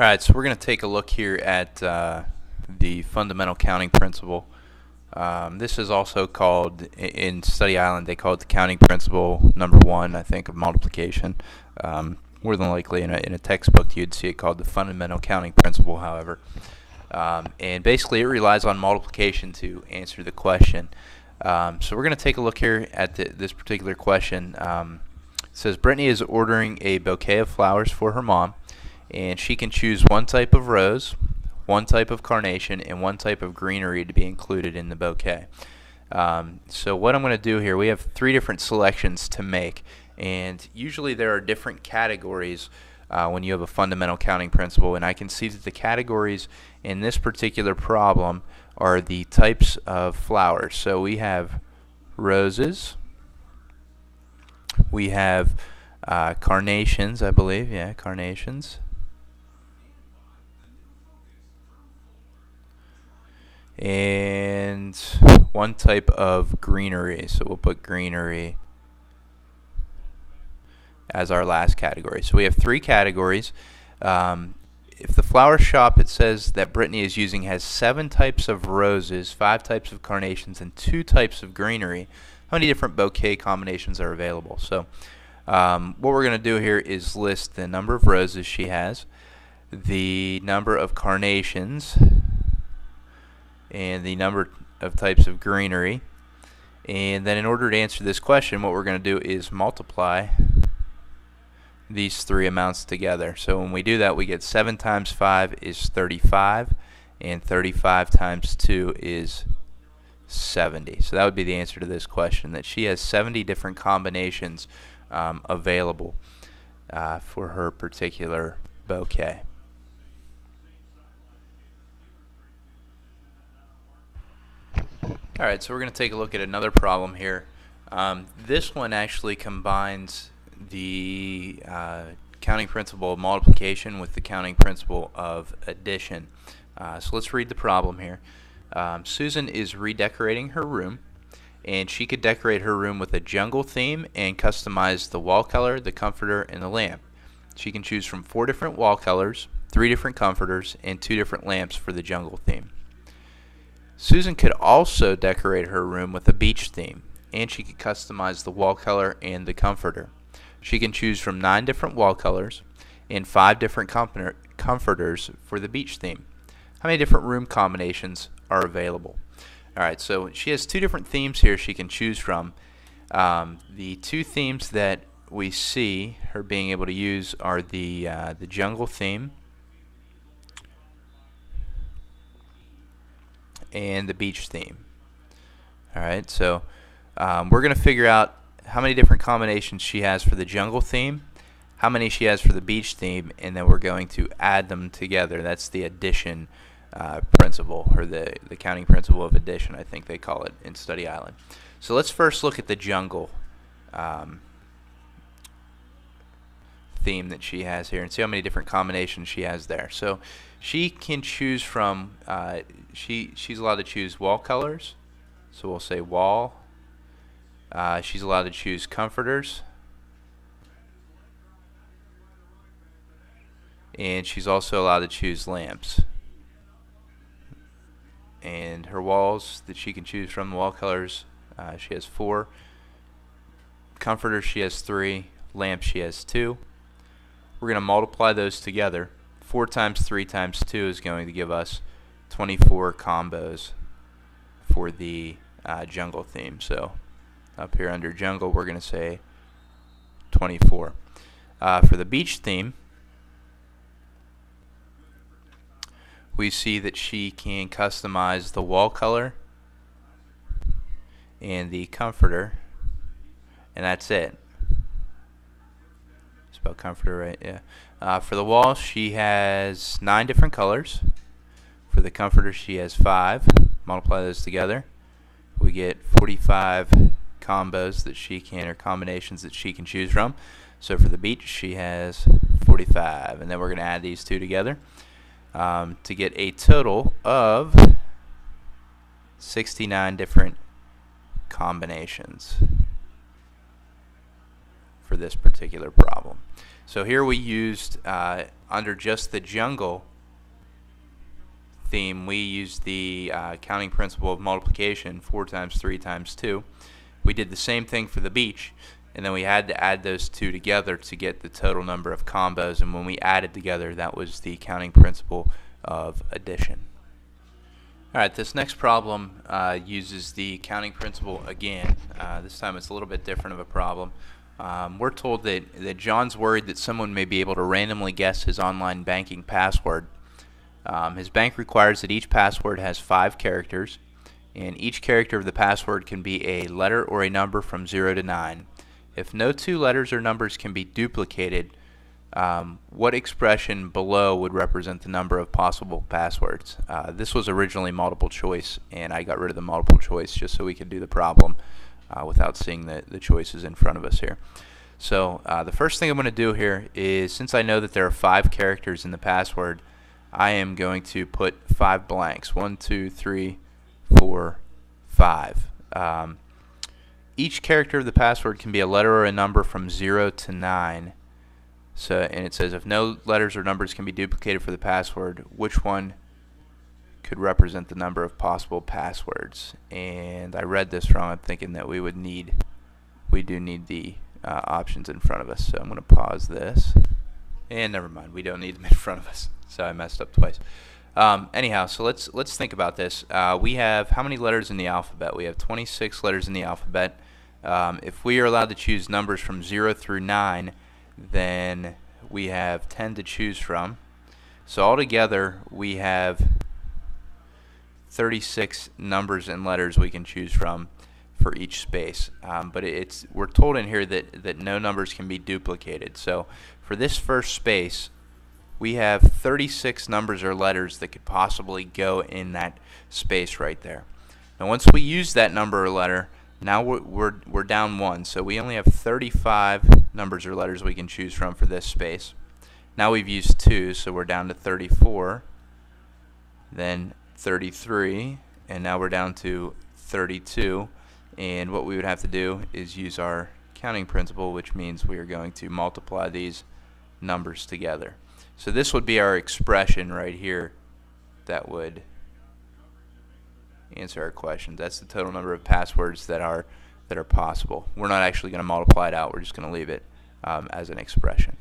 Alright, so we're going to take a look here at the fundamental counting principle. This is also called, in Study Island, they call it the counting principle number 1, I think, of multiplication. More than likely in a textbook you'd see it called the fundamental counting principle, however. And basically it relies on multiplication to answer the question. So we're going to take a look here at this particular question. It says Brittany is ordering a bouquet of flowers for her mom, and she can choose one type of rose, one type of carnation, and one type of greenery to be included in the bouquet. So what I'm going to do here, we have 3 different selections to make, and usually there are different categories when you have a fundamental counting principle, and I can see that the categories in this particular problem are the types of flowers. So we have roses, we have carnations, I believe, yeah, carnations. And one type of greenery, so we'll put greenery as our last category. So we have 3 categories. If the flower shop, it says that Brittany is using, has 7 types of roses, 5 types of carnations, and 2 types of greenery, how many different bouquet combinations are available? So what we're going to do here is list the number of roses she has, the number of carnations, and the number of types of greenery. And then in order to answer this question, what we're going to do is multiply these 3 amounts together. So when we do that, we get 7 times 5 is 35, and 35 times 2 is 70. So that would be the answer to this question, that she has 70 different combinations available for her particular bouquet. Alright, so we're going to take a look at another problem here. This one actually combines the counting principle of multiplication with the counting principle of addition. So let's read the problem here. Susan is redecorating her room, and she could decorate her room with a jungle theme and customize the wall color, the comforter, and the lamp. She can choose from 4 different wall colors, 3 different comforters, and 2 different lamps for the jungle theme. Susan could also decorate her room with a beach theme, and she could customize the wall color and the comforter. She can choose from 9 different wall colors and 5 different comforters for the beach theme. How many different room combinations are available? Alright, so she has 2 different themes here she can choose from. The 2 themes that we see her being able to use are the jungle theme and the beach theme. Alright, so we're going to figure out how many different combinations she has for the jungle theme, how many she has for the beach theme, and then we're going to add them together. That's the addition principle, or the counting principle of addition, I think they call it in Study Island. So let's first look at the jungle theme that she has here and see how many different combinations she has there. So she can choose from, she's allowed to choose wall colors, so we'll say wall. She's allowed to choose comforters, and she's also allowed to choose lamps. And her walls that she can choose from, the wall colors, she has 4. Comforters she has 3. Lamps she has 2. We're going to multiply those together. 4 times 3 times 2 is going to give us 24 combos for the jungle theme. So up here under jungle, we're going to say 24. For the beach theme, we see that she can customize the wall color and the comforter, and that's it. Spell comforter right, yeah. For the wall, she has 9 different colors. For the comforter, she has 5. Multiply those together, we get 45 combos that she can, or combinations that she can choose from. So for the beach, she has 45, and then we're going to add these 2 together to get a total of 69 different combinations for this particular problem. So here we used, on under just the jungle theme, we used the counting principle of multiplication, 4 times 3 times 2. We did the same thing for the beach, and then we had to add those two together to get the total number of combos, and when we added together, that was the counting principle of addition. Alright, this next problem uses the counting principle again. This time it's a little bit different of a problem. We're told that John's worried that someone may be able to randomly guess his online banking password. His bank requires that each password has 5 characters, and each character of the password can be a letter or a number from 0 to 9. If no 2 letters or numbers can be duplicated, what expression below would represent the number of possible passwords? This was originally multiple choice, and I got rid of the multiple choice just so we could do the problem without seeing the choices in front of us here. So the first thing I'm going to do here is, since I know that there are 5 characters in the password, I am going to put 5 blanks. 1, 2, 3, 4, 5. Each character of the password can be a letter or a number from 0 to 9. So, and it says if no letters or numbers can be duplicated for the password, which one could represent the number of possible passwords? And I read this wrong. I'm thinking that we do need the options in front of us. So I'm going to pause this. And never mind, we don't need them in front of us. So I messed up twice. Anyhow, so let's think about this. We have how many letters in the alphabet? We have 26 letters in the alphabet. If we are allowed to choose numbers from 0 through 9, then we have 10 to choose from. So altogether, we have 36 numbers and letters we can choose from for each space. But we're told in here that no numbers can be duplicated. So for this first space, we have 36 numbers or letters that could possibly go in that space right there. Now once we use that number or letter, now we're down 1, so we only have 35 numbers or letters we can choose from for this space. Now we've used 2, so we're down to 34, then 33, and now we're down to 32. And what we would have to do is use our counting principle, which means we are going to multiply these numbers together. So this would be our expression right here that would answer our question. That's the total number of passwords that are possible. We're not actually going to multiply it out. We're just going to leave it as an expression.